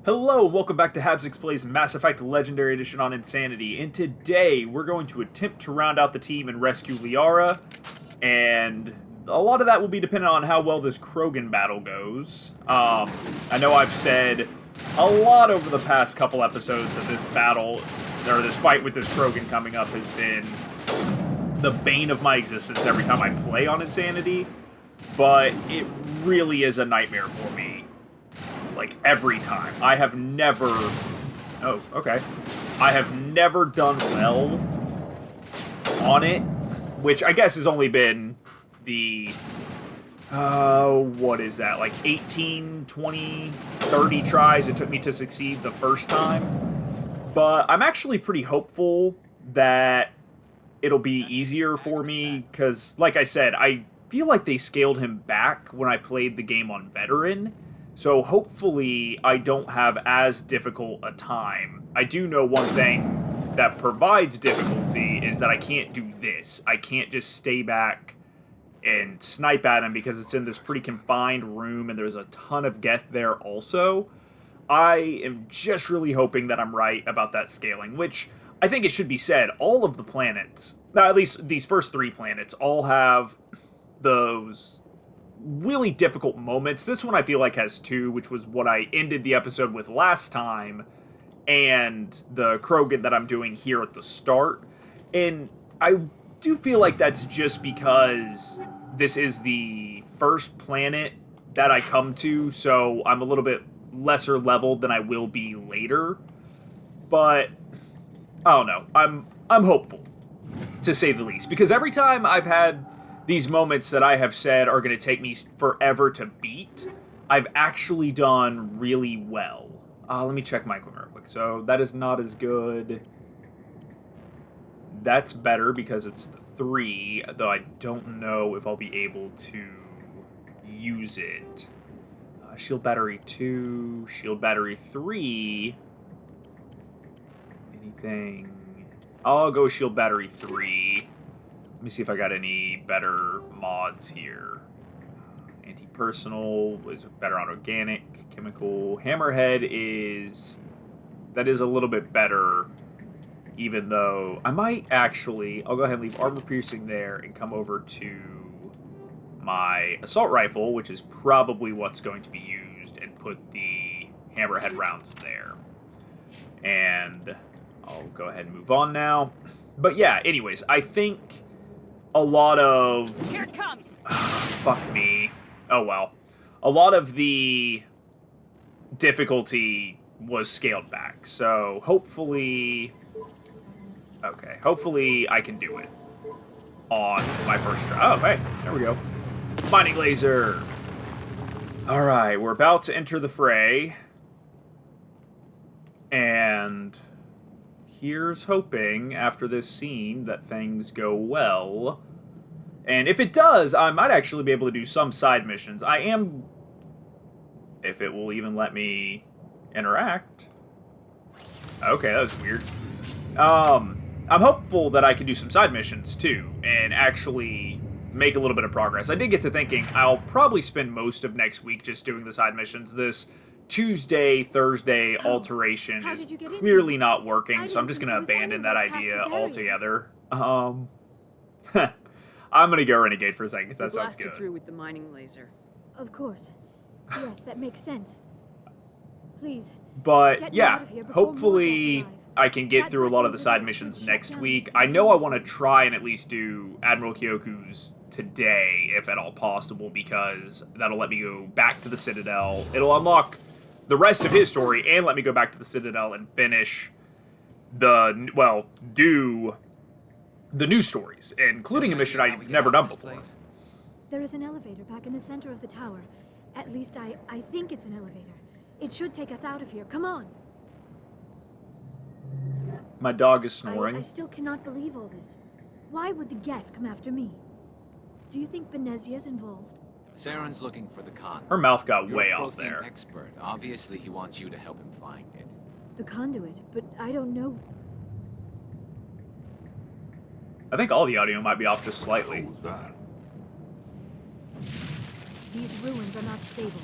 Hello, welcome back to Habsix Plays Mass Effect Legendary Edition on Insanity, and today we're going to attempt to round out the team and rescue Liara, and a lot of that will be dependent on how well this Krogan battle goes. I know I've said a lot over the past couple episodes that this battle, or this fight with this Krogan coming up has been the bane of my existence every time I play on Insanity, but it really is a nightmare for me. Like, every time. I have never... Oh, okay. I have never done well on it, which I guess has only been the... what is that? Like 18, 20, 30 tries it took me to succeed the first time. But I'm actually pretty hopeful that it'll be easier for me, because, like I said, I feel like they scaled him back when I played the game on Veteran. So hopefully I don't have as difficult a time. I do know one thing that provides difficulty is that I can't do this. I can't just stay back and snipe at him because it's in this pretty confined room and there's a ton of Geth there also. I am just really hoping that I'm right about that scaling, which I think it should be said, all of the planets, now at least these first 3 planets, all have those really difficult moments. This one I feel like has 2, which was what I ended the episode with last time, and the Krogan that I'm doing here at the start. And I do feel like that's just because this is the first planet that I come to, so I'm a little bit lesser leveled than I will be later. But I don't know. I'm hopeful, to say the least, because every time I've had these moments that I have said are going to take me forever to beat, I've actually done really well. Let me check my equipment real quick. So that is not as good. That's better because it's the 3, though I don't know if I'll be able to use it. Shield battery 2, shield battery 3. Anything? I'll go shield battery 3. Let me see if I got any better mods here. Anti-personal is better on organic, chemical. Hammerhead is... that is a little bit better, even though I might actually... I'll go ahead and leave armor piercing there and come over to my assault rifle, which is probably what's going to be used, and put the hammerhead rounds there. And I'll go ahead and move on now. But yeah, anyways, I think a lot of... Here it comes! Fuck me. Oh well. A lot of the difficulty was scaled back, so hopefully... Okay, hopefully I can do it on my first try. Oh, hey, there we go. Mining laser! Alright, we're about to enter the fray. And here's hoping, after this scene, that things go well. And if it does, I might actually be able to do some side missions. I am... if it will even let me interact. Okay, that was weird. I'm hopeful that I can do some side missions, too, and actually make a little bit of progress. I did get to thinking I'll probably spend most of next week just doing the side missions. This Tuesday, Thursday alteration is clearly not working, so I'm just going to abandon that idea altogether. I'm going to go Renegade for a second, because that sounds good. Through with the mining laser. Of course. Yes, that makes sense. Please. But, yeah, hopefully I can get through a lot of the side missions next week. I know I want to try and at least do Admiral Kyoku's today, if at all possible, because that'll let me go back to the Citadel. It'll unlock the rest of his story and let me go back to the Citadel and finish the, well, do the new stories, including a mission I've never done before. There is an elevator back in the center of the tower. At least I think it's an elevator. It should take us out of here. Come on. My dog is snoring. I still cannot believe all this. Why would the Geth come after me? Do you think Benezia's involved? Saren's looking for the conduit. Her mouth got way You're a off there. expert. Obviously, he wants you to help him find it. The conduit, but I don't know. I think all the audio might be off just slightly. These ruins are not stable.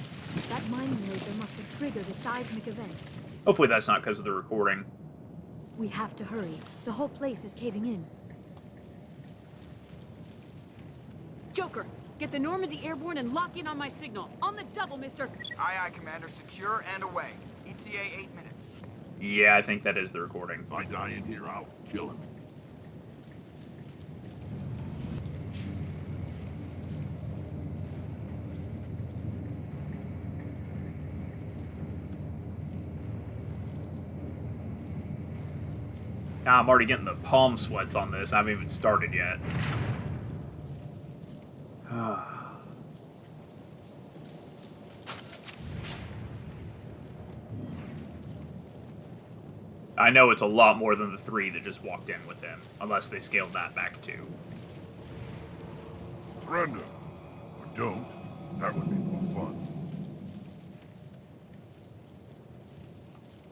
That mining laser must have triggered a seismic event. Hopefully that's not because of the recording. We have to hurry. The whole place is caving in. Joker, get the Normandy airborne and lock in on my signal. On the double, mister. Aye, aye, Commander. Secure and away. ETA 8 minutes. Yeah, I think that is the recording. If I die in here, I'll kill him. I'm already getting the palm sweats on this. I haven't even started yet. I know it's a lot more than the 3 that just walked in with him, unless they scaled that back too. Surrender. Or don't. That would be more fun.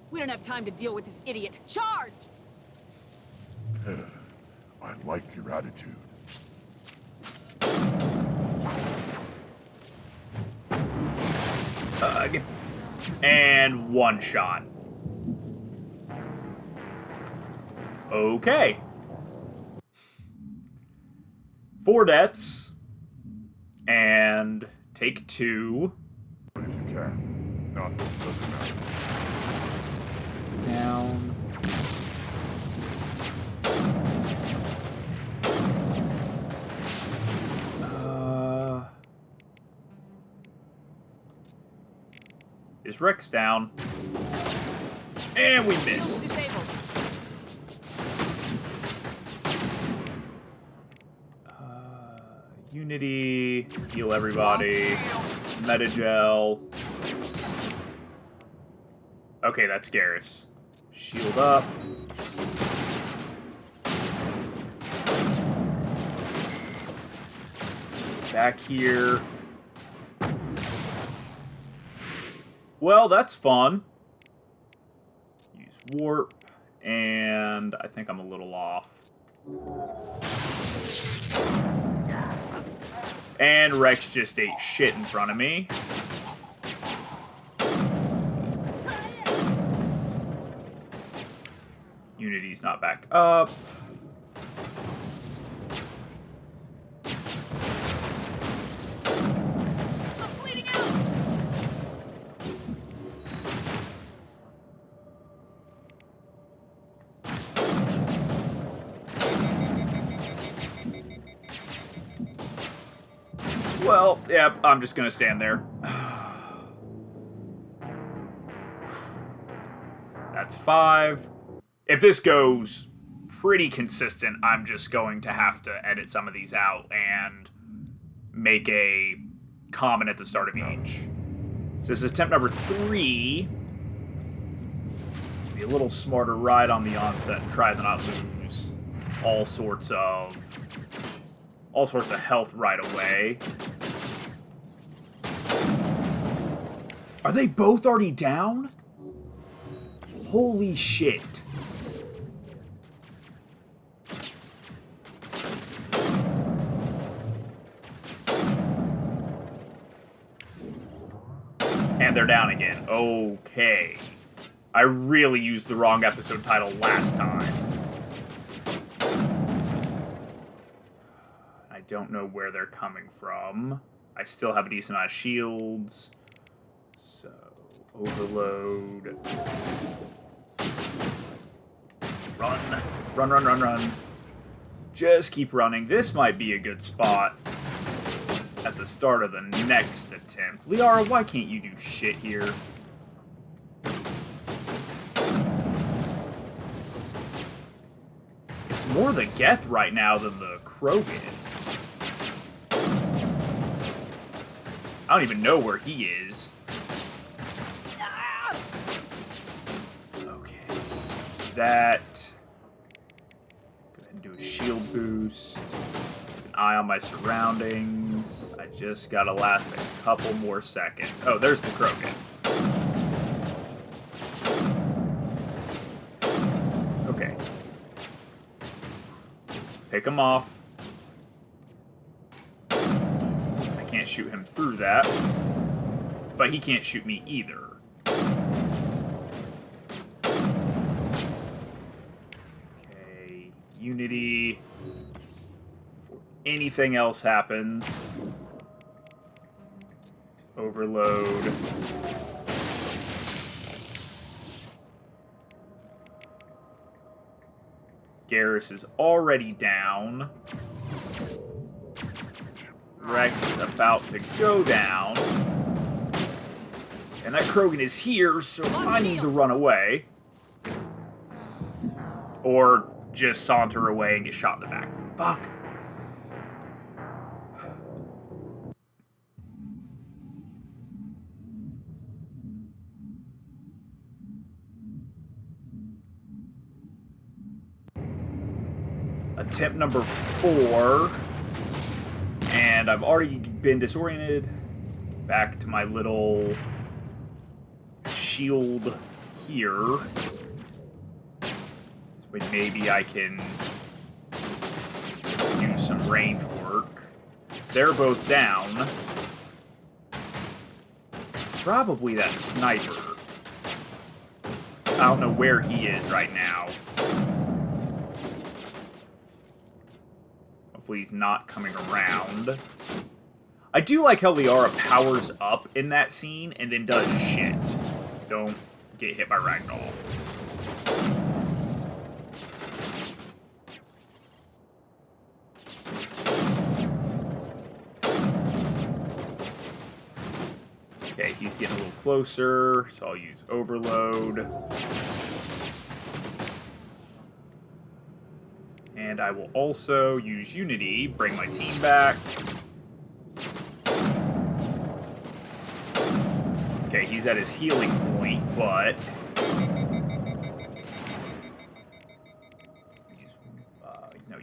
We don't have time to deal with this idiot. Charge! I like your attitude. And one shot. Okay. 4 deaths. And take 2. If you can. Not, doesn't matter. Down. Is Rex down? And we missed. Disabled. Unity, heal everybody. Metagel. Okay, that's Garrus. Shield up. Back here. Well, that's fun. Use warp, and I think I'm a little off. And Rex just ate shit in front of me. Unity's not back up. I'm bleeding out! Well, yeah, I'm just gonna stand there. That's 5. If this goes pretty consistent, I'm just going to have to edit some of these out and make a comment at the start of each. So this is attempt number 3. Be a little smarter right on the onset and try to not lose all sorts of health right away. Are they both already down? Holy shit. And they're down again. Okay. I really used the wrong episode title last time. I don't know where they're coming from. I still have a decent amount of shields. So, overload. Run. Run, run, run, run. Just keep running. This might be a good spot at the start of the next attempt. Liara, why can't you do shit here? It's more the Geth right now than the Krogan. I don't even know where he is. Okay. That. Go ahead and do a shield boost. Keep an eye on my surroundings. I just gotta last a couple more seconds. Oh, there's the Krogan. Okay. Pick him off. I can't shoot him through that. But he can't shoot me either. Okay, Unity. Before anything else happens. Overload. Garrus is already down. Rex is about to go down. And that Krogan is here, so I need to run away. Or just saunter away and get shot in the back. Fuck. Attempt number 4. And I've already been disoriented. Back to my little shield here. So maybe I can use some range work. They're both down. Probably that sniper. I don't know where he is right now. Hopefully he's not coming around. I do like how Liara powers up in that scene and then does shit. Don't get hit by Ragdoll. Okay, he's getting a little closer, so I'll use Overload. And I will also use Unity, bring my team back. Okay, he's at his healing point, but...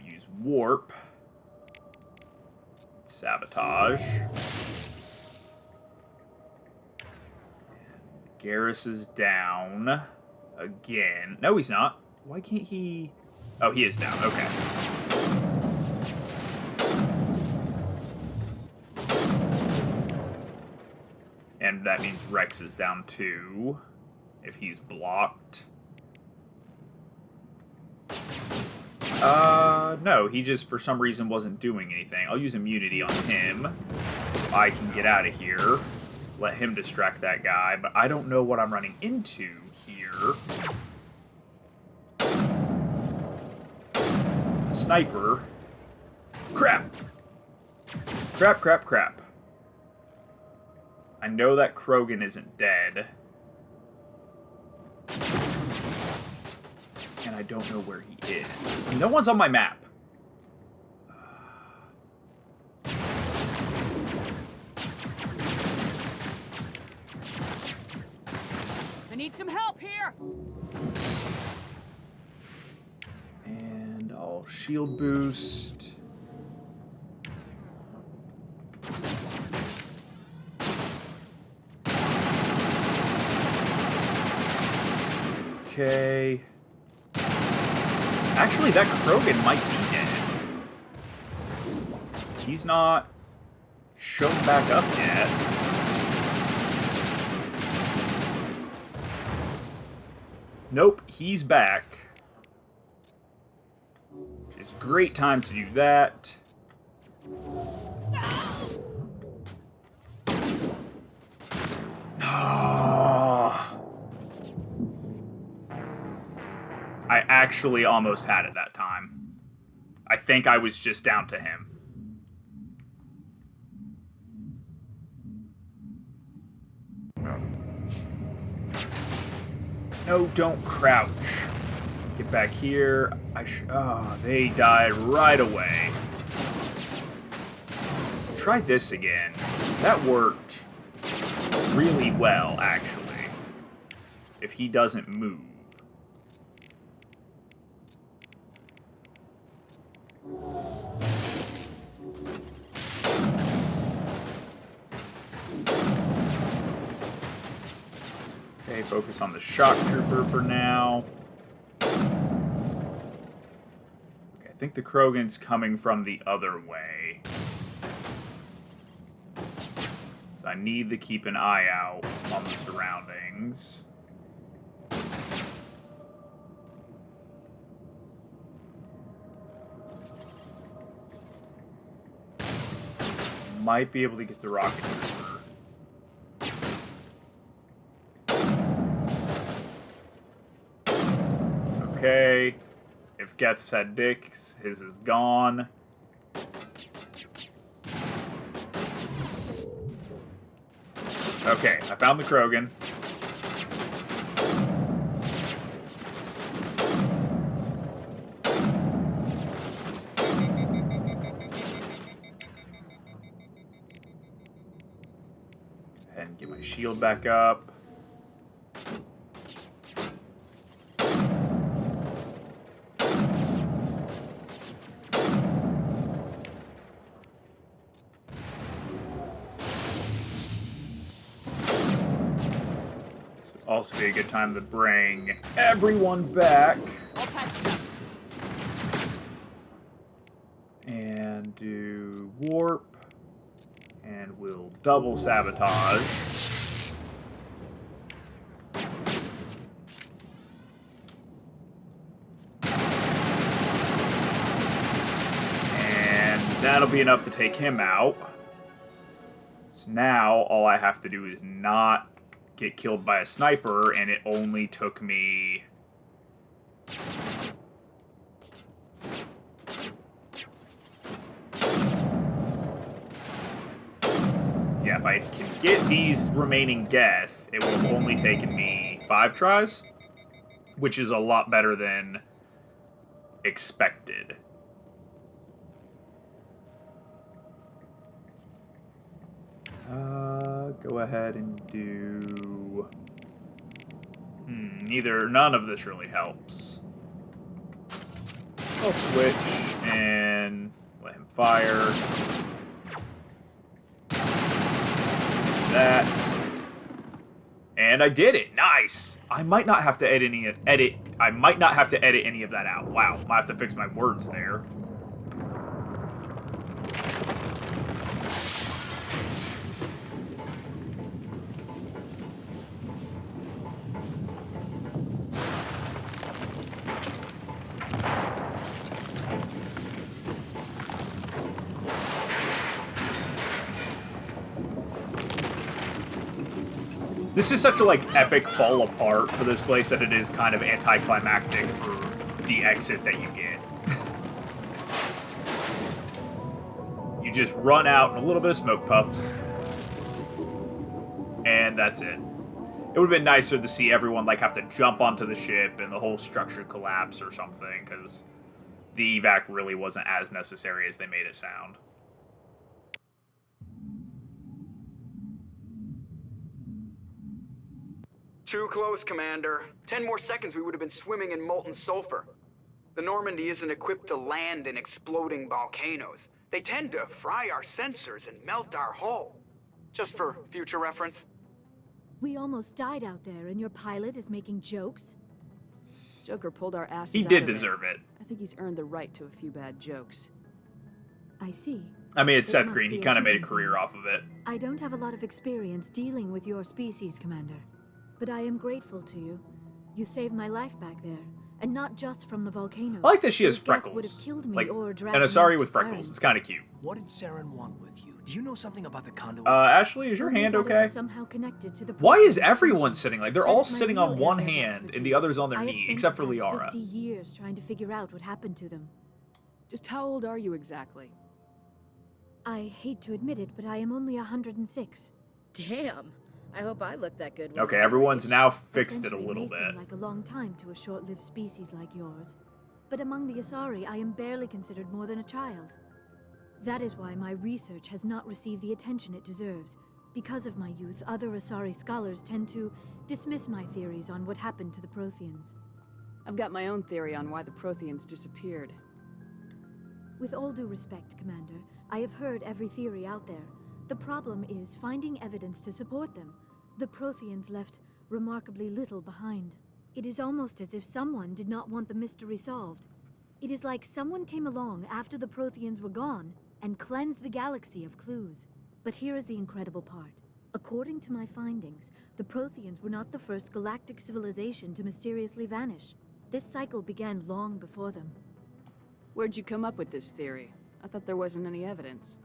use Warp. Sabotage. Garrus is down. Again. No, he's not. Why can't he... Oh, he is down. Okay. And that means Rex is down too, if he's blocked. No, he just, for some reason, wasn't doing anything. I'll use Immunity on him. I can get out of here. Let him distract that guy, but I don't know what I'm running into here. Sniper. Crap! Crap, crap, crap. I know that Krogan isn't dead. And I don't know where he is. No one's on my map. I need some help here! And I'll shield boost. Okay. Actually, that Krogan might be dead. He's not shown back up yet. Nope, he's back. Which is a great time to do that. I actually almost had it that time. I think I was just down to him. No, don't crouch. Get back here. They died right away. Try this again. That worked really well, actually. If he doesn't move. Okay, focus on the shock trooper for now. Okay, I think the Krogan's coming from the other way. So So I need to keep an eye out on the surroundings. Might be able to get the rocket cruiser. Okay. If Geth's had dicks, his is gone. Okay, I found the Krogan. And get my shield back up. Also be a good time to bring everyone back. All patched up. And do warp. And we'll double sabotage. And that'll be enough to take him out. So now all I have to do is not get killed by a sniper, and it only took me... Yeah, if I can get these remaining Geth, it will have only taken me 5 tries, which is a lot better than expected. Go ahead and do... none of this really helps. So I'll switch and let him fire. That. And I did it. Nice. I might not have to I might not have to edit any of that out. Wow. Might have to fix my words there. This is such a, like, epic fall apart for this place that it is kind of anticlimactic for the exit that you get. You just run out in a little bit of smoke puffs. And that's it. It would have been nicer to see everyone, like, have to jump onto the ship and the whole structure collapse or something, because the evac really wasn't as necessary as they made it sound. Too close, Commander. 10 more seconds we would have been swimming in molten sulfur. The Normandy isn't equipped to land in exploding volcanoes. They tend to fry our sensors and melt our hull. Just for future reference. We almost died out there, and your pilot is making jokes? Joker pulled our asses He out did of there. deserve it. I think he's earned the right to a few bad jokes. I see. I mean, it's It Seth must Green. be He a kind of made a human career thing. off of it. I don't have a lot of experience dealing with your species, Commander. But I am grateful to you. You saved my life back there, and not just from the volcano. I like that she has Those Geth freckles. would have killed me Like, or an dragged me Asari off with to freckles. Saren. It's kind of cute. What did Saren want with you? Do you know something about the conduit? Ashley, is your Only hand that it okay? was somehow connected to the Why is Prothean everyone extinction. sitting like... They're That all is my sitting real on one area of hand and the expertise. others on their I have knee, spent except for the past Liara. 50 years trying to figure out what happened to them. Just how old are you exactly? I hate to admit it, but I am only 106. Damn. I hope I look that good. Okay, everyone's now A fixed it a century little may seem bit. like a long time to a short-lived species like yours. But among the Asari, I am barely considered more than a child. That is why my research has not received the attention it deserves. Because of my youth, other Asari scholars tend to dismiss my theories on what happened to the Protheans. I've got my own theory on why the Protheans disappeared. With all due respect, Commander, I have heard every theory out there. The problem is finding evidence to support them. The Protheans left remarkably little behind. It is almost as if someone did not want the mystery solved. It is like someone came along after the Protheans were gone and cleansed the galaxy of clues. But here is the incredible part. According to my findings, the Protheans were not the first galactic civilization to mysteriously vanish. This cycle began long before them. Where'd you come up with this theory? I thought there wasn't any evidence.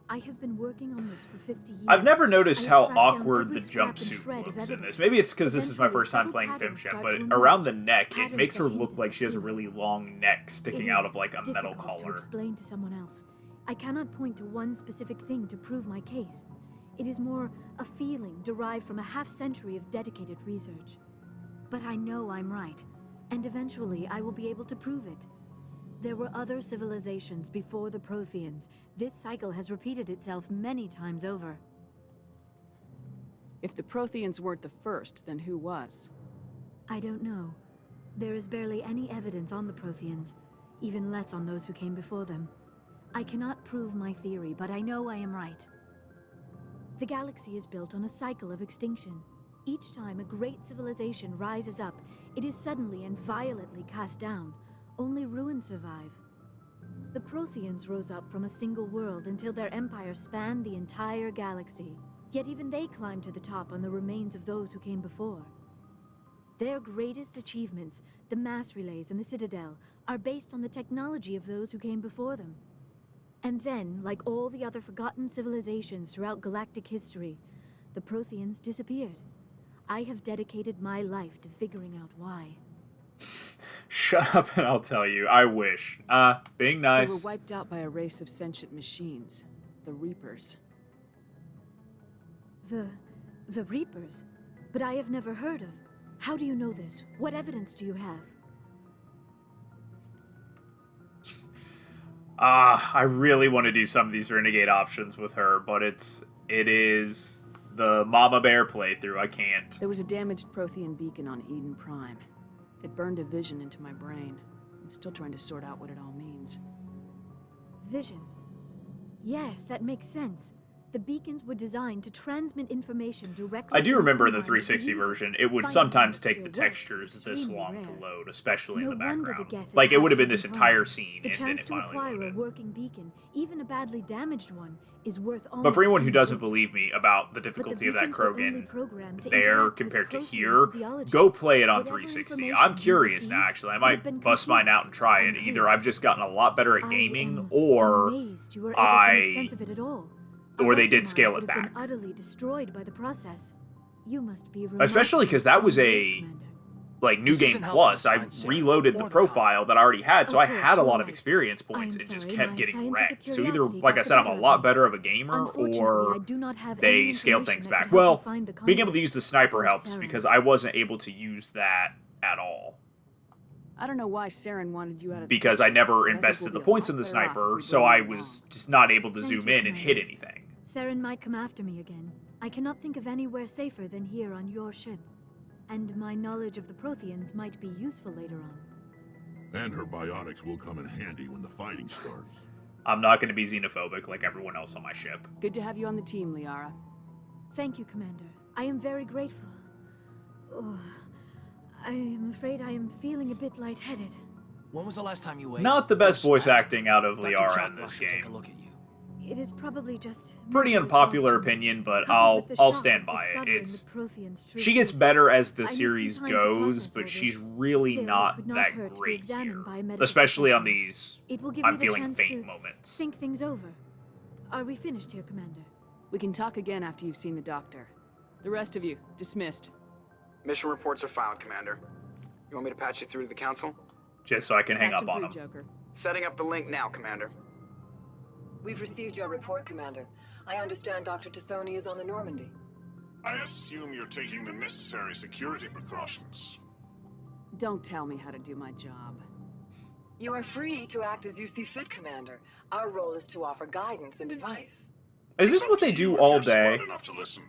I have been working on this for 50 years. I've never noticed I how have tracked down awkward every the scrap and jumpsuit shred of looks in evidence. this. Maybe it's because this is my Eventually, first time subtle playing patterns FimChat, start but to emerge. around the neck, it Patterns makes her that look hint like at she has a truth. really long neck sticking It out is of like a metal difficult to collar. explain to someone else. I cannot point to one specific thing to prove my case. It is more a feeling derived from a half-century of dedicated research. But I know I'm right, and eventually I will be able to prove it. There were other civilizations before the Protheans. This cycle has repeated itself many times over. If the Protheans weren't the first, then who was? I don't know. There is barely any evidence on the Protheans, even less on those who came before them. I cannot prove my theory, but I know I am right. The galaxy is built on a cycle of extinction. Each time a great civilization rises up, it is suddenly and violently cast down. Only ruins survive. The Protheans rose up from a single world until their empire spanned the entire galaxy. Yet even they climbed to the top on the remains of those who came before. Their greatest achievements, the mass relays and the Citadel, are based on the technology of those who came before them. And then, like all the other forgotten civilizations throughout galactic history, the Protheans disappeared. I have dedicated my life to figuring out why. Shut up and I'll tell you. I wish. Being They nice. were wiped out by a race of sentient machines, the Reapers. The Reapers? But I have never heard of. How do you know this? What evidence do you have? I really want to do some of these renegade options with her, but it is the Mama Bear playthrough. I can't. There was a damaged Prothean beacon on Eden Prime. It burned a vision into my brain. I'm still trying to sort out what it all means. Visions. Yes, that makes sense. The beacons were designed to transmit information directly. I do into remember in the the mind of 360 user. version, it would Finding sometimes out it take still the works is textures this extremely long rare. to load, especially No in the wonder the background. Geth Like, it would have been attacked this Eden entire Prime. scene, The and then chance it to finally acquire a loaded. working beacon, even a badly damaged one, is worth almost But for anyone who any doesn't risk. believe me about the But the difficulty of that beacons were only Krogan programmed to there interact with compared to Prothean here, physiology. go play it on Whatever 360. information I'm you curious received now, actually. I would have been might bust mine out and try it. confused, Either I've just gotten a lot better at I gaming, am or amazed you were able to make sense I... of it at all. or they Unless did your mind scale would it have back. been utterly destroyed by the process. You must be Especially because that was a... Commander. like New This Game isn't helping Plus, us I find Sarah reloaded or the the profile that I already had, so Of I course, had a lot you're of right. experience points I'm and just sorry, kept my getting scientific wrecked. So either, curiosity like I got the said, I'm a better of lot me. better of a gamer, Unfortunately, or I do not have they any scaled information things that back. could help Well, you find the being able conduit. to use the sniper Or helps Saren. because I wasn't able to use that at all. I don't know why Saren wanted you out of the Because I picture, never but I think invested we'll the be a points lot in the better off if sniper, we so go I along. was just not able to Thank zoom you, in and hit Commander. anything. Saren might come after me again. I cannot think of anywhere safer than here on your ship. And my knowledge of the Protheans might be useful later on. And her biotics will come in handy when the fighting starts. I'm not going to be xenophobic like everyone else on my ship. Good to have you on the team, Liara. Thank you, Commander. I am very grateful. Oh, I am afraid I am feeling a bit lightheaded. When was the last time you ate? Not the best Or voice slept? acting out of Dr. Liara Chakra in this should take a game. look at you. It is probably just Pretty mental unpopular exhaustion, opinion, but coupled with the I'll shock stand of by it. discovering It's the Protheans' true she gets fate. better as the I need some series time to goes, process all but this. she's really Still, it not could not that hurt to be great examined here. by a medical Especially on professional. these It will give I'm me the feeling chance faint to moments. think things over. Are we finished here, Commander? We can talk again after you've seen the doctor. The rest of you, dismissed. Mission reports are filed, Commander. You want me to patch you through to the Council? Just so I can hang Patch up him on through, them. Joker. Setting up the link now, Commander. We've received your report, Commander. I understand Dr. Tassoni is on the Normandy. I assume you're taking the necessary security precautions. Don't tell me how to do my job. You are free to act as you see fit, Commander. Our role is to offer guidance and advice. Is this what they do all day? Smart enough to listen.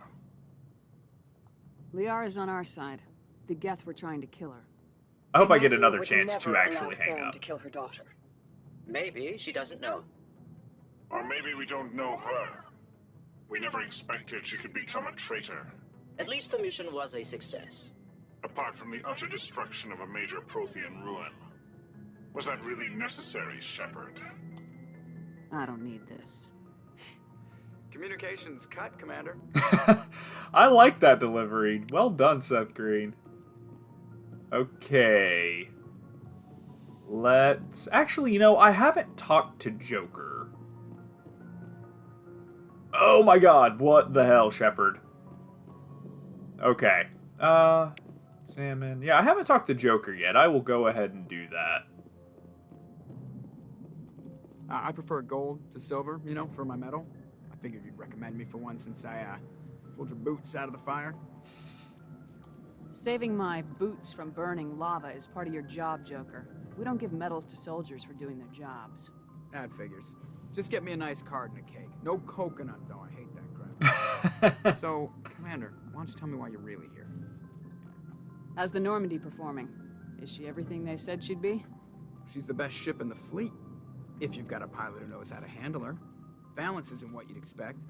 Liara's on our side. The Geth were trying to kill her. I hope I get Ignacio another would chance never to allow actually hang Saren up. to kill her daughter. Maybe she doesn't know. Or maybe we don't know her. We never expected she could become a traitor. At least the mission was a success. Apart from the utter destruction of a major Prothean ruin. Was that really necessary, Shepard? I don't need this. Communications cut, Commander. I like that delivery. Well done, Seth Green. Okay. Let's... Actually, you know, I haven't talked to Joker. Oh my god, what the hell, Shepard? Okay. Salmon. Yeah, I haven't talked to Joker yet. I will go ahead and do that. I prefer gold to silver, you know, for my medal. I figured you'd recommend me for one since I, pulled your boots out of the fire. Saving my boots from burning lava is part of your job, Joker. We don't give medals to soldiers for doing their jobs. That figures. Just get me a nice card and a cake. No coconut, though. I hate that crap. So, Commander, why don't you tell me why you're really here? How's the Normandy performing? Is she everything they said she'd be? She's the best ship in the fleet. If you've got a pilot who knows how to handle her. Balance isn't what you'd expect.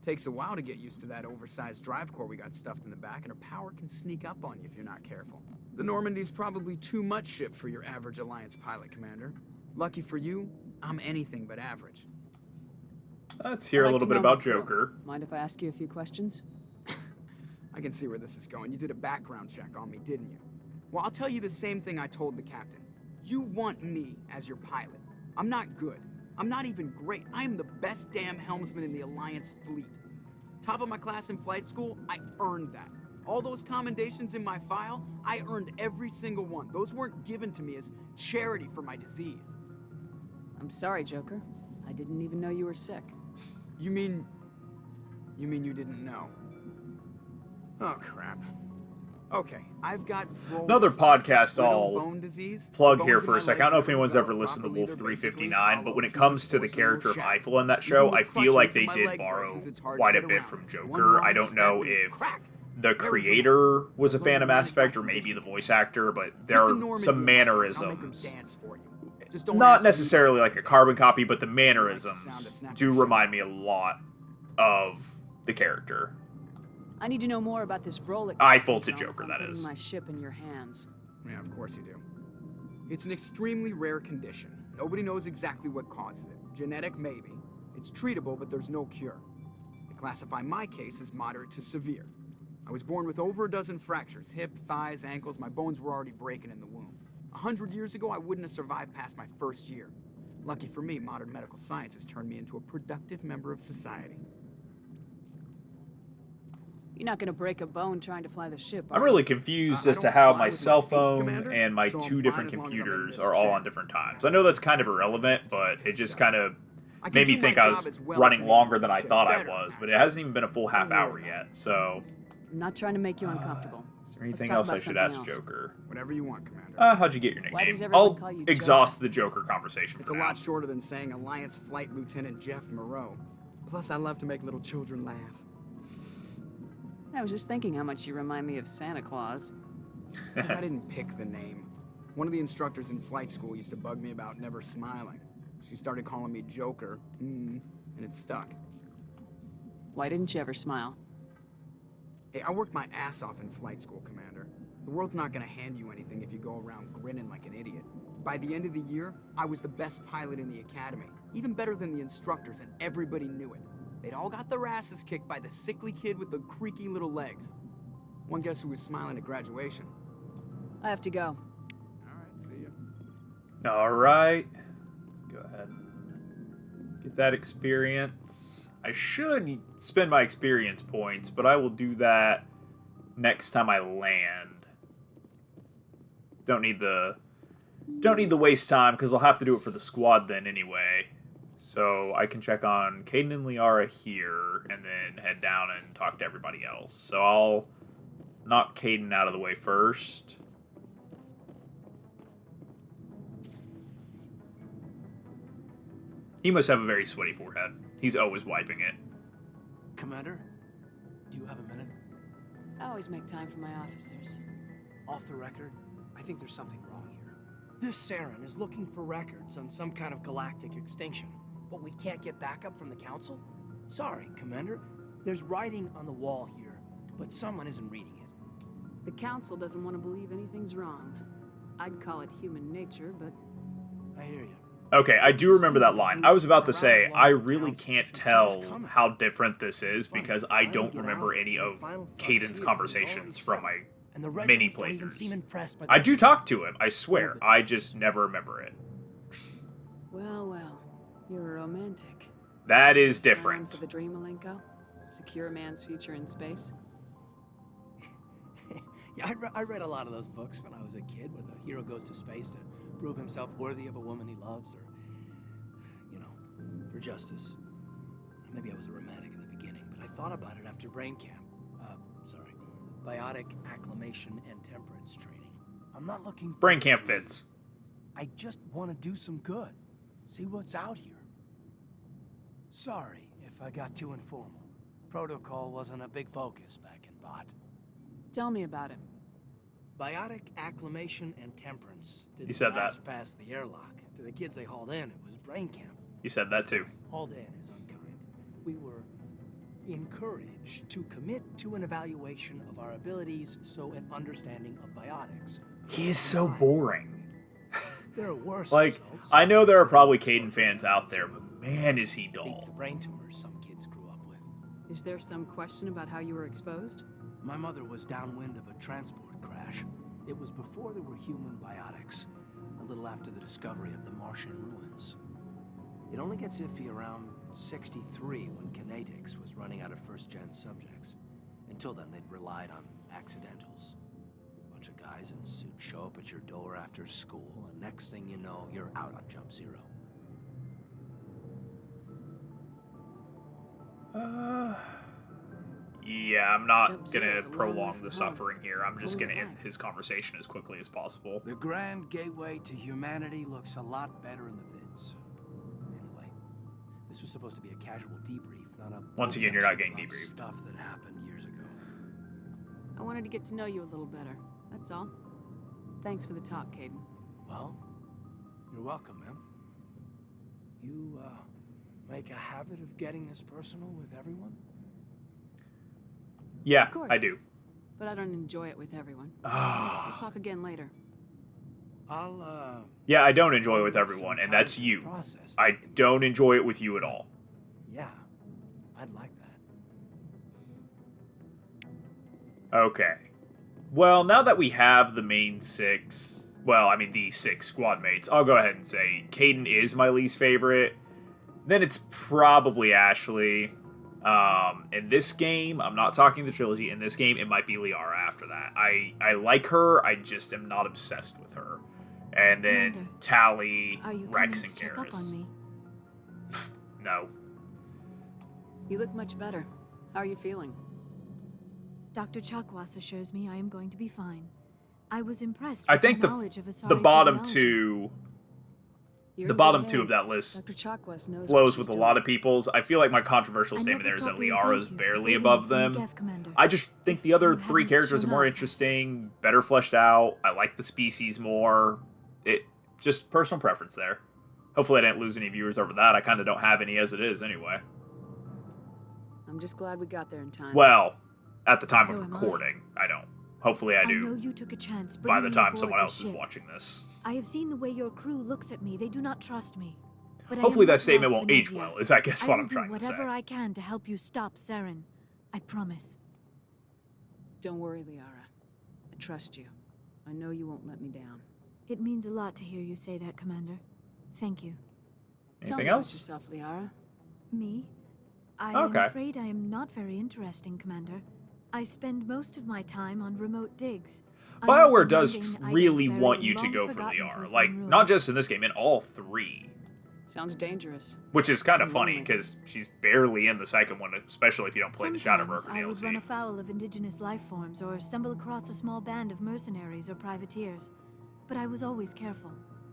Takes a while to get used to that oversized drive core we got stuffed in the back, and her power can sneak up on you if you're not careful. The Normandy's probably too much ship for your average Alliance pilot, Commander. Lucky for you, I'm anything but average. Let's hear a little bit about Joker. Mind if I ask you a few questions? I can see where this is going. You did a background check on me, didn't you? Well, I'll tell you the same thing I told the captain. You want me as your pilot. I'm not good. I'm not even great. I am the best damn helmsman in the Alliance fleet. Top of my class in flight school, I earned that. All those commendations in my file, I earned every single one. Those weren't given to me as charity for my disease. I'm sorry, Joker. I didn't even know you were sick. You mean you didn't know? Oh, crap. Okay, I've got another podcast I'll bone disease, plug here for a second. I don't know if anyone's ever listened to Wolf 359, but when it comes to the character of Eiffel in that show, I feel like they did borrow quite a bit from Joker. I don't know if the creator was a fan of Mass Effect or maybe the voice actor, but there are some mannerisms. Not necessarily like a carbon copy, but the mannerisms do remind me a lot of the character. I need to know more about this Rolex. Eiffel to Joker, that is. My ship in your hands. Yeah, of course you do. It's an extremely rare condition. Nobody knows exactly what causes it. Genetic, maybe. It's treatable, but there's no cure. They classify my case as moderate to severe. I was born with over a dozen fractures. Hip, thighs, ankles. My bones were already breaking in the womb. 100 years ago, I wouldn't have survived past my first year. Lucky for me, modern medical science has turned me into a productive member of society. You're not gonna break a bone trying to fly the ship, I'm really confused as to how my cell phone and my two different computers are all on different times. I know that's kind of irrelevant, but it just kind of made me think I was running longer than I thought I was, but it hasn't even been a full half hour yet, so... I'm not trying to make you uncomfortable. Is there anything else I should ask Joker? Whatever you want, Commander. How'd you get your nickname? I'll exhaust the Joker conversation. It's a lot shorter than saying Alliance Flight Lieutenant Jeff Moreau. Plus, I love to make little children laugh. I was just thinking how much you remind me of Santa Claus. I didn't pick the name. One of the instructors in flight school used to bug me about never smiling. She started calling me Joker, and it stuck. Why didn't you ever smile? Hey, I worked my ass off in flight school, Commander. The world's not gonna hand you anything if you go around grinning like an idiot. By the end of the year, I was the best pilot in the academy. Even better than the instructors, and everybody knew it. They'd all got their asses kicked by the sickly kid with the creaky little legs. One guess who was smiling at graduation? I have to go. Alright, see ya. Alright. Go ahead. Get that experience. I should spend my experience points, but I will do that next time I land. Don't need the waste time, because I'll have to do it for the squad then anyway. So I can check on Caden and Liara here, and then head down and talk to everybody else. So I'll knock Caden out of the way first. He must have a very sweaty forehead. He's always wiping it. Commander, do you have a minute? I always make time for my officers. Off the record, I think there's something wrong here. This Saren is looking for records on some kind of galactic extinction. But we can't get backup from the Council? Sorry, Commander. There's writing on the wall here, but someone isn't reading it. The Council doesn't want to believe anything's wrong. I'd call it human nature, but... I hear you. Okay, I do remember that line. I was about to say, I really can't tell how different this is because I don't remember any of Caden's conversations from my mini playthroughs. I do talk to him, I swear. I just never remember it. Well, well, you're a romantic. That is Sign different. for the dream, Malenko? Secure a man's future in space? Yeah, I read a lot of those books when I was a kid, where the hero goes to space to prove himself worthy of a woman he loves, or, you know, for justice. Maybe I was a romantic in the beginning, but I thought about it after brain camp. Biotic acclimation and temperance training. I'm not looking for Brain the camp dream. fits. I just want to do some good. See what's out here. Sorry if I got too informal. Protocol wasn't a big focus back in Bot. Tell me about it. Biotic acclimation and temperance. You said that. Past the airlock. To the kids they hauled in, it was brain camp. You said that too. Hauled in is unkind. We were encouraged to commit to an evaluation of our abilities, so an understanding of biotics. He is so boring. There are worse Like, results. I know there are probably Caden fans out there, but man, is he Beats the dull. brain tumors some kids grew up with. Is there some question about how you were exposed? My mother was downwind of a transport crash. It was before there were human biotics, a little after the discovery of the Martian ruins. It only gets iffy around 63 when kinetics was running out of first-gen subjects. Until then, they'd relied on accidentals. Bunch of guys in suits show up at your door after school, and next thing you know, you're out on Jump Zero. Yeah, I'm not Jump gonna Zero's a long way prolong from the home. suffering here. I'm just What gonna was it end like? his conversation as quickly as possible. The grand gateway to humanity looks a lot better in the vids. Anyway, this was supposed to be a casual debrief, not a Once again, you're not session getting about debriefed. stuff that happened years ago. I wanted to get to know you a little better. That's all. Thanks for the talk, Caden. Well, you're welcome, ma'am. You, make a habit of getting this personal with everyone? Yeah, Of course. I do. But I don't enjoy it with everyone. Ah. We'll talk again later. I'll, Yeah, I don't enjoy it with need everyone, some and that's time to you. process I that. don't enjoy it with you at all. Yeah, I'd like that. Okay. Well, now that we have the main six, well, I mean the 6 squad mates, I'll go ahead and say Caden is my least favorite. Then it's probably Ashley. In this game, I'm not talking the trilogy. In this game, it might be Liara after that. I like her, I just am not obsessed with her. And then Commander, Tally, Are you Rex, coming and to check up on Garrus. me? No. You look much better. How are you feeling? Dr. Chakwas assures me I am going to be fine. I was impressed I with think the knowledge of the Asari bottom physiology. two, You're the in bottom good 2 of hands. that list Dr. Chakwas knows flows what with she's a lot doing. of people's. I feel like my controversial I statement never there is that properly Liara's thanked you for barely saving above me from the them. Geth, Commander. I just think the other If you 3 hadn't characters are shown more up- interesting, better fleshed out. I like the species more. It just personal preference there. Hopefully I didn't lose any viewers over that. I kind of don't have any as it is anyway. I'm just glad we got there in time. Well, at the time So of am I. recording, I don't. Hopefully I I know do you took a chance by bringing the me time aboard someone the else is ship. watching this. I have seen the way your crew looks at me. They do not trust me. But I Hopefully am that not statement like won't age Benezia. well, is I guess what I I'm will trying do to say. whatever I can to help you stop Saren. I promise. Don't worry, Liara. I trust you. I know you won't let me down. It means a lot to hear you say that, Commander. Thank you. Tell Anything me about else? Oh, yourself, Liara. Me? I Okay. am afraid I am not very interesting, Commander. I spend most of my time on remote digs. BioWare does unearthing items really buried want in you to go for long-forgotten Liara. Prothean Like, ruins. not just in this game, in all 3. Sounds dangerous. Which is kind of I'm funny, lonely. because she's barely in the second one, especially if you don't play the Shadowbroker Sometimes I would run DLC. afoul of indigenous life forms or stumble across a small band of mercenaries or privateers. But I was always careful.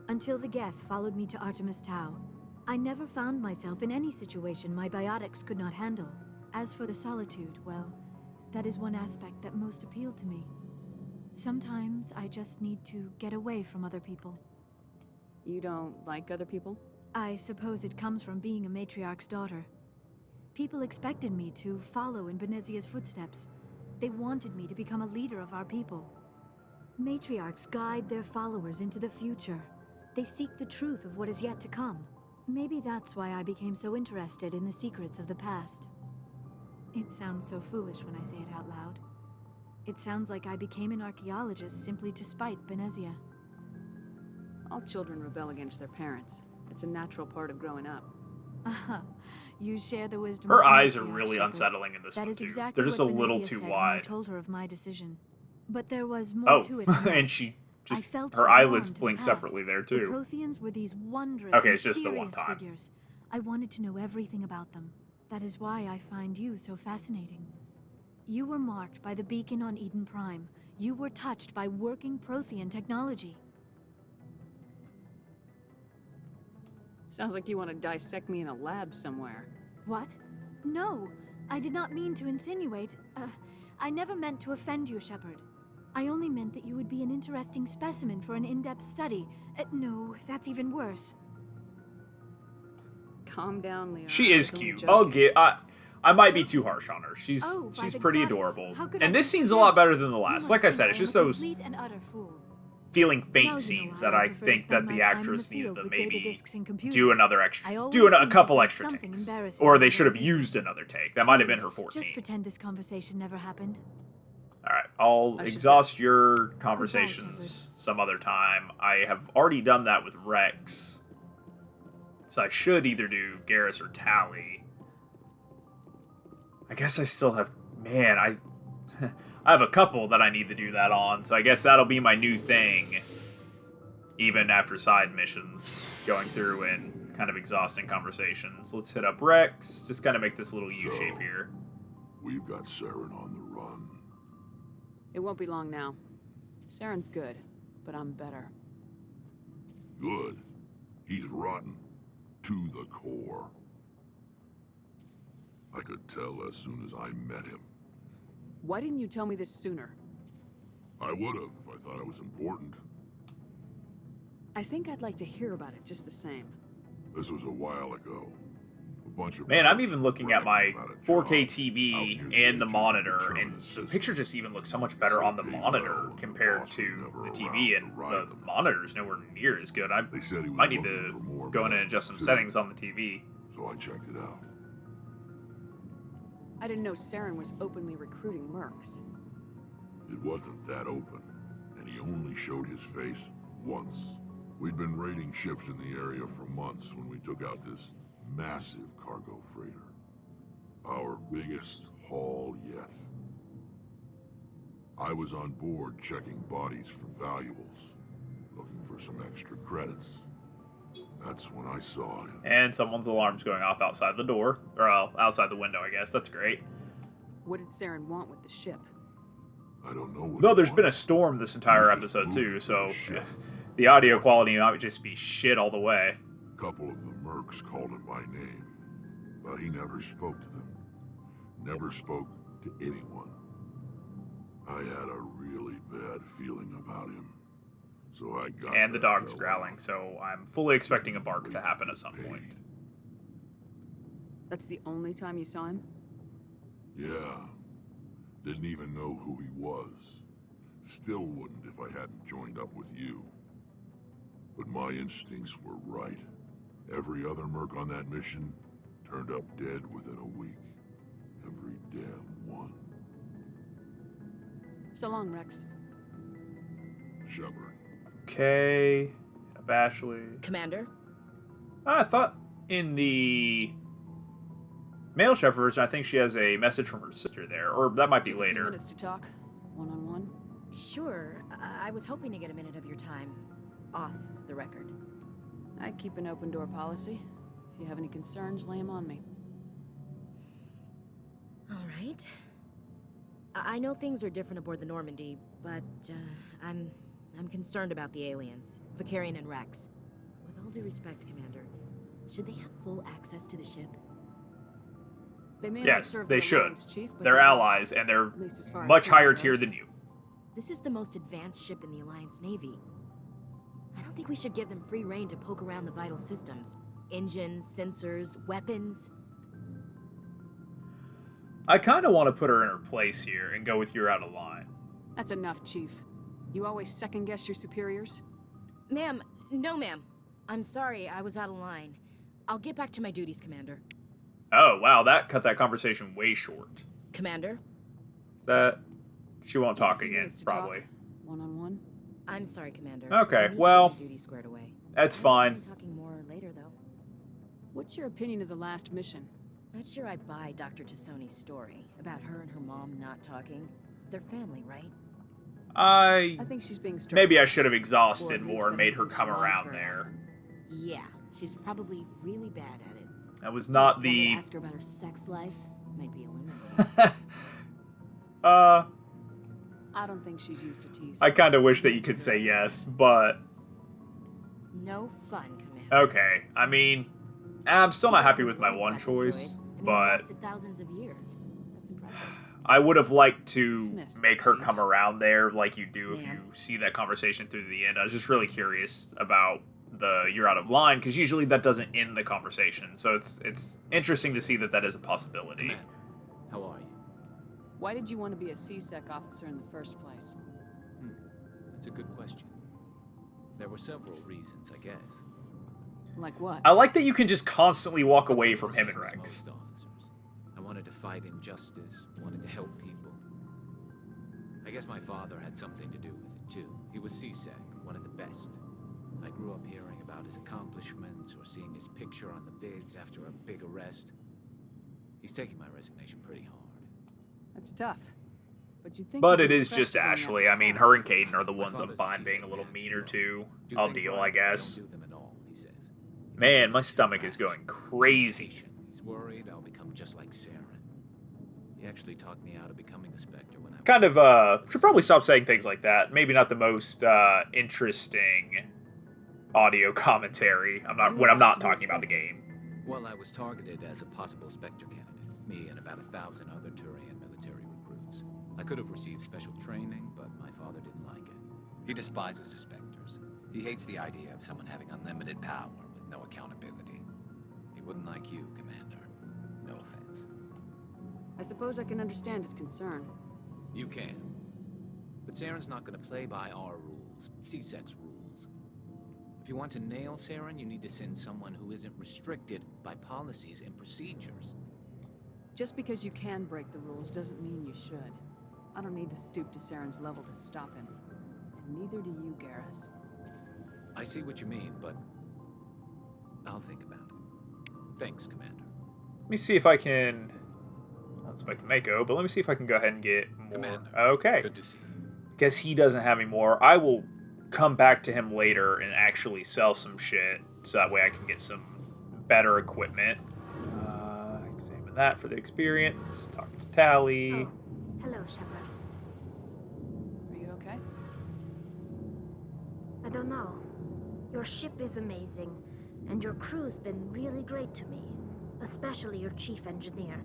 Until the Geth followed me to Artemis Tau. I never found myself in any situation my biotics could not handle. As for the solitude, well, that is one aspect that most appealed to me. Sometimes I just need to get away from other people. You don't like other people? I suppose it comes from being a matriarch's daughter. People expected me to follow in Benezia's footsteps. They wanted me to become a leader of our people. Matriarchs guide their followers into the future. They seek the truth of what is yet to come. Maybe that's why I became so interested in the secrets of the past. It sounds so foolish when I say it out loud. It sounds like I became an archaeologist simply to spite Benezia. All children rebel against their parents. It's a natural part of growing up. You share the wisdom. Her of eyes are Benezia, really Shepard. unsettling in this That one, is too. exactly They're just a what little Benezia too said when I wide. told her of my decision. But there was more Oh, to it than that. and she I just, felt her drawn eyelids to the blink past. separately there, The too. Protheans were these wondrous, Okay, it's just the one mysterious time. figures. I wanted to know everything about them. That is why I find you so fascinating. You were marked by the beacon on Eden Prime. You were touched by working Prothean technology. Sounds like you want to dissect me in a lab somewhere. What? No, I did not mean to insinuate. I never meant to offend you, Shepard. I only meant that you would be an interesting specimen for an in-depth study. No, that's even worse. Calm down, Liara. She is I was only cute. I'll joking. get. I might be too harsh on her. She's By the pretty goddess, adorable. how could I And this be scene's a lot serious? better than the You last. must Like I think said, it's am just a those complete and utter fool. feeling Now faint you know scenes why that I prefer to think spend that my the time in actress the needed field to with data maybe disks and do computers. another I extra, always do a seem to couple say extra something takes, embarrassing or to they other should have people. used another take. That might have been Please, her 14. Just pretend this conversation never happened. All right, I'll I should exhaust your conversations some other time. I have already done that with Rex, so I should either do Garrus or Tally. I guess I still have. Man, I have a couple that I need to do that on, so I guess that'll be my new thing. Even after side missions, going through and kind of exhausting conversations. Let's hit up Rex. Just kind of make this little U-shape here. We've got Saren on the run. It won't be long now. Saren's good, but I'm better. Good. He's rotten. To the core. I could tell as soon as I met him. Why didn't you tell me this sooner? I would have if I thought it was important. I think I'd like to hear about it just the same. This was a while ago. A bunch of Man, I'm mercs even looking at my bragging about a 4K job TV out near and the the edges of monitor, and terminus the system. picture just even looks so much better on the Paid monitor well, compared boss was to never the TV, around and to ride the them. monitor's nowhere near as good. I They said he was might need looking to for more go in and men, adjust some too. settings on the TV. So I checked it out. I didn't know Saren was openly recruiting mercs. It wasn't that open, and he only showed his face once. We'd been raiding ships in the area for months when we took out this massive cargo freighter. Our biggest haul yet. I was on board checking bodies for valuables, looking for some extra credits. That's when I saw him. And someone's alarm's going off outside the door, or outside the window, I guess. That's great. What did Saren want with the ship? I don't know what Though he there's been a wanted. storm this He entire was just episode too, moving so the ship. the audio quality might just be shit all the way. A couple of the mercs called him by name, but he never spoke to them. Never spoke to anyone. I had a really bad feeling about him. So I got And the dog's hell growling, out. so I'm fully expecting a bark to happen at some point. That's the only time you saw him? Yeah. Didn't even know who he was. Still wouldn't if I hadn't joined up with you. But my instincts were right. Every other merc on that mission turned up dead within a week. Every damn one. So long, Rex. Shepard. Okay, Bashley. Commander? I thought in the male chef version, I think she has a message from her sister there, or that might be Do you have a few later. minutes to talk, one-on-one. Sure. I was hoping to get a minute of your time. Off the record. I keep an open door policy. If you have any concerns, lay them on me. All right. I know things are different aboard the Normandy, but I'm concerned about the aliens, Vicarian and Rex. With all due respect, Commander, should they have full access to the ship? They may not Yes, serve they the should. Alliance, Chief, but They're allies, and they're at least as far as much Saren higher goes. tier than you. This is the most advanced ship in the Alliance Navy. I don't think we should give them free rein to poke around the vital systems. Engines, sensors, weapons. I kind of want to put her in her place here and go with you're out of line. That's enough, Chief. You always second-guess your superiors? Ma'am, No, ma'am. I'm sorry, I was out of line. I'll get back to my duties, Commander. Oh, wow, that cut that conversation way short. Commander? That... She won't You have a talk few again, minutes to probably. talk, one-on-one? I'm sorry, Commander. Okay, I need to well, get my duties squared away. That's I fine. will be talking more later, though. What's your opinion of the last mission? Not sure I buy Dr. Tassoni's story about her and her mom not talking. They're family, right? I think she's being straight. Maybe I should have exhausted Or at more least and made her I don't think come she lies around very there. often. Yeah, she's probably really bad at it. That was not Want me to the... ask her about her sex life? Might be eliminated. I don't think she's used to teasing. I kind of wish that you could say yes, but... No fun, Commander. Okay, I mean, I'm still not happy with my one choice, but... Lasted thousands of years. That's impressive. I would have liked to Dismissed, make her Chief. come around there like you do if you Ma'am. see that conversation through to the end. I was just really curious about the you're out of line, because usually that doesn't end the conversation. So it's interesting to see that that is a possibility. Commander, how are you? Why did you want to be a C-Sec officer in the first place? That's a good question. There were several reasons, I guess. Like what? I like that you can just constantly walk away from him and Same as Rex. most officers. I wanted to fight injustice, wanted to help people. I guess my father had something to do with it too. He was C-Sec, one of the best. I grew up hearing about his accomplishments or seeing his picture on the vids after a big arrest. He's taking my resignation pretty hard. That's tough. But you think? But you'd it be is just impressed with going Ashley. I mean, outside. her and Caden are the My ones I'm father's fine a being a C-Sec little man, mean or too. two. Do I'll things deal, right, I guess. Don't do them at all, he says. He Man, wants my me to stomach is match. going crazy. He's worried I'll become just like Saren. He actually talked me out of becoming a Spectre when I Kind of, should probably stop saying things like that. Maybe not the most, interesting audio commentary. When I'm not talking about the game. Well, I was targeted as a possible Spectre candidate. Me and about 1,000 other Turian military recruits. I could have received special training, but my father didn't like it. He despises the Spectres. He hates the idea of someone having unlimited power with no accountability. He wouldn't like you, Commander. No offense. I suppose I can understand his concern. You can. But Saren's not going to play by our rules, C-Sec's rules. If you want to nail Saren, you need to send someone who isn't restricted by policies and procedures. Just because you can break the rules doesn't mean you should. I don't need to stoop to Saren's level to stop him. And neither do you, Garrus. I see what you mean, but I'll think about it. Thanks, Commander. Let me see if I can... I don't expect Mako, but let me see if I can go ahead and get more... Commander. Okay. Good to see you. Guess he doesn't have any more. I will come back to him later and actually sell some shit, so that way I can get some better equipment. Examine that for the experience. Talk to Tally. Oh, hello, Shepard. Are you okay? I don't know. Your ship is amazing, and your crew's been really great to me, especially your chief engineer.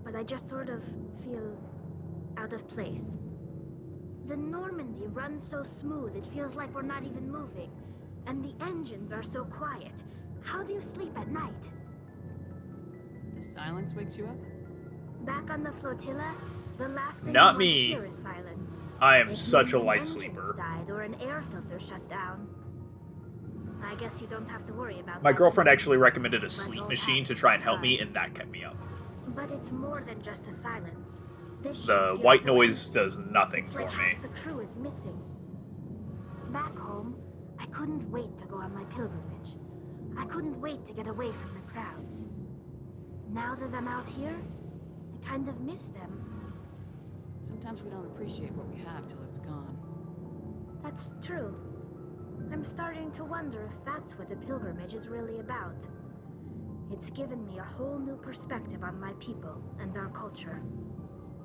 But I just sort of feel out of place. The Normandy runs so smooth, it feels like we're not even moving. And the engines are so quiet. How do you sleep at night? The silence wakes you up? Back on the flotilla, the last thing Not I want me. to hear is silence. I am It such means a an light engine's sleeper. died or an air filter shut down. I guess you don't have to worry about My that girlfriend here. actually recommended a But sleep all machine to happens try and in help me, time. and that kept me up. But it's more than just the silence. This ship The feels white so noise empty. does nothing It's for like me. half the crew is missing. Back home, I couldn't wait to go on my pilgrimage. I couldn't wait to get away from the crowds. Now that I'm out here, I kind of miss them. Sometimes we don't appreciate what we have till it's gone. That's true. I'm starting to wonder if that's what the pilgrimage is really about. It's given me a whole new perspective on my people and our culture.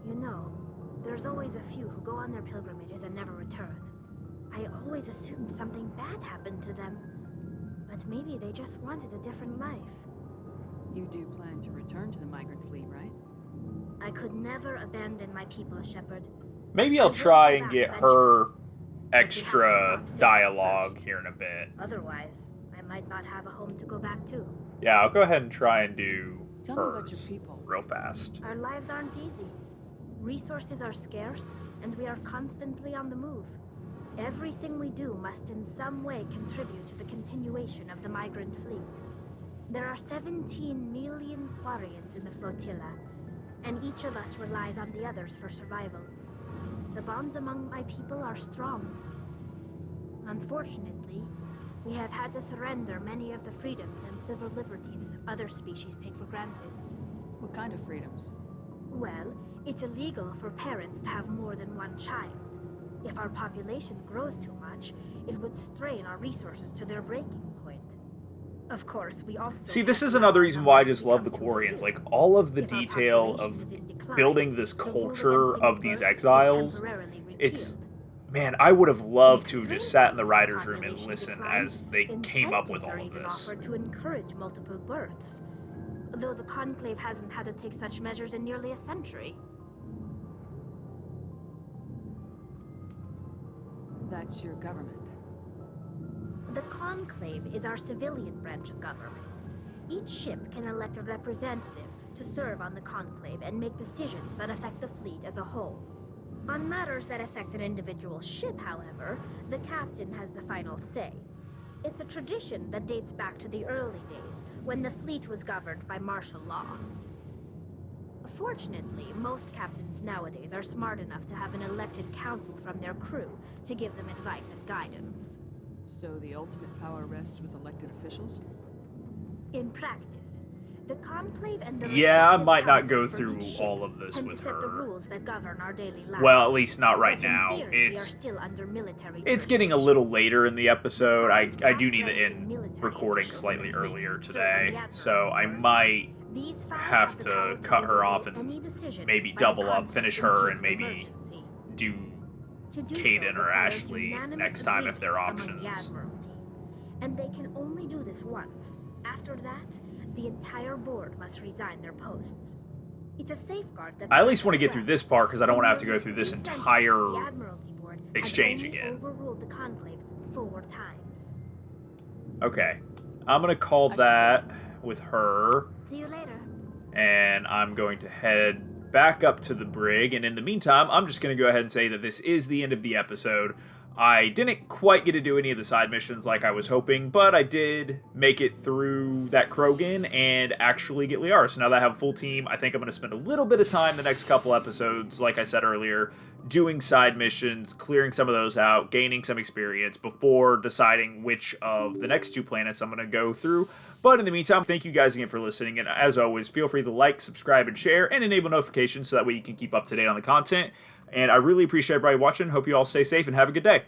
You know, there's always a few who go on their pilgrimages and never return. I always assumed something bad happened to them. But maybe they just wanted a different life. You do plan to return to the migrant fleet, right? I could never abandon my people, Shepard. Maybe I'll I will try go and back get eventually. her But we extra have to stop Saren dialogue first. here in a bit. Otherwise, I might not have a home to go back to. Yeah, I'll go ahead and try and do Tell me about your hers people. real fast. Our lives aren't easy. Resources are scarce, and we are constantly on the move. Everything we do must in some way contribute to the continuation of the migrant fleet. There are 17 million Quarians in the flotilla, and each of us relies on the others for survival. The bonds among my people are strong. Unfortunately, we have had to surrender many of the freedoms and civil liberties other species take for granted. What kind of freedoms? Well, it's illegal for parents to have more than one child. If our population grows too much, it would strain our resources to their breaking point. Of course, we also... See, this is another reason why I just love the Quarians. Like, all of the detail of building this culture of these exiles, it's... Man, I would have loved to have just sat in the writer's room and listened as they came up with all of this. To encourage multiple births, though the Conclave hasn't had to take such measures in nearly a century. That's your government. The Conclave is our civilian branch of government. Each ship can elect a representative to serve on the Conclave and make decisions that affect the fleet as a whole. On matters that affect an individual ship, however, the captain has the final say. It's a tradition that dates back to the early days, when the fleet was governed by martial law. Fortunately, most captains nowadays are smart enough to have an elected council from their crew to give them advice and guidance. So the ultimate power rests with elected officials? In practice, the Conclave and the Yeah, I respective might not council go for through each ship all of this tend to with set the her. rules that govern our daily lives. Well, at least not right But in now. theory, we are It's still under military it's getting a little later in the episode. I Five do need to top-ranking end military recording officials slightly in the fleet earlier serve on today, the Admiralty so I Board. might These five have the to power cut her off overrule and any decision maybe by the double up, Conclave finish in her, case and of maybe emergency. do To do so Caden or requires Ashley unanimous next time if they're agreement among the options. Admiralty. And they can only do this once. After that, the entire board must resign their posts. It's a safeguard that I at least want to serves get through well. this part because I don't want to have to In go through this nearly 3 entire centuries, the Admiralty Board has exchange only again. overruled the Conclave 4 times. Okay, I'm gonna call that with her, See you later. and I'm going to head back up to the brig, and in the meantime, I'm just going to go ahead and say that this is the end of the episode. I didn't quite get to do any of the side missions like I was hoping, but I did make it through that Krogan and actually get Liara. So now that I have a full team, I think I'm going to spend a little bit of time the next couple episodes, like I said earlier, doing side missions, clearing some of those out, gaining some experience before deciding which of the next 2 planets I'm going to go through. But in the meantime, thank you guys again for listening, and as always, feel free to like, subscribe, and share, and enable notifications so that way you can keep up to date on the content. And I really appreciate everybody watching. Hope you all stay safe and have a good day.